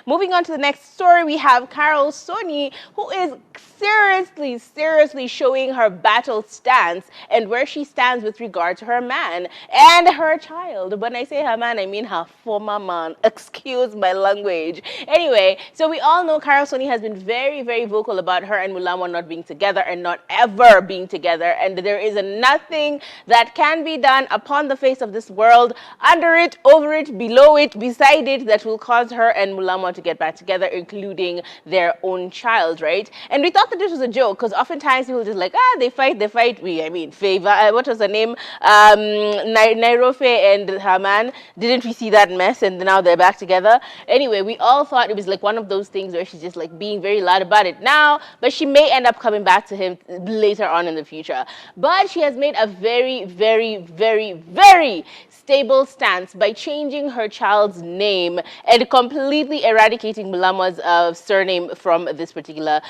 Moving on to the next story, we have Carol Sonnie, who is seriously showing her battle stance and where she stands with regard to her man and her child. When I say her man, I mean her former man. Excuse my language. Anyway, so we all know Carol Sonnie has been very vocal about her and Mulamwah not being together and not ever being together, and there is nothing that can be done upon the face of this world, under it, over it, below it, beside it, that will cause her and Mulamwah to get back together, including their own child, right? And we thought that this was a joke, because oftentimes people just like, they fight. I mean, Favor, what was her name? Nairofe and her man. Didn't we see that mess? And now they're back together. Anyway, we all thought it was like one of those things where she's just like being very loud about it now, but she may end up coming back to him later on in the future. But she has made a very stable stance by changing her child's name and completely eradicating Mulamwah's surname from this particular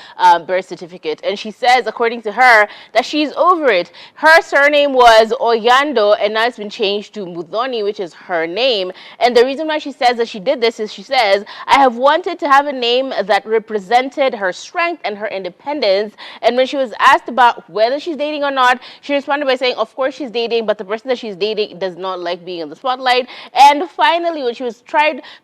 birth certificate. And she says, according to her, that she's over it. Her surname was Oyando, and now it's been changed to Mudhoni, which is her name. And the reason why she says that she did this is she says, I have wanted to have a name that represented her strength and her independence. And when she was asked about whether she's dating or not, she responded by saying, of course she's dating, but the person that she's dating does not like being in the spotlight. And finally, when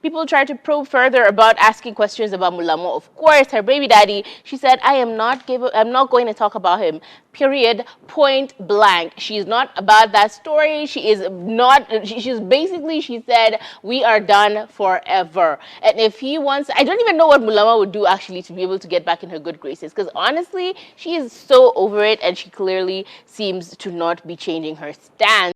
people tried to probe further about asking questions about Mulamwah, of course, her baby daddy, she said, I'm not going to talk about him. Period. Point blank. She's not about that story. She is not. She's basically, she said, we are done forever. And if he wants, I don't even know what Mulamwah would do actually to be able to get back in her good graces. Because honestly, she is so over it, and she clearly seems to not be changing her stance.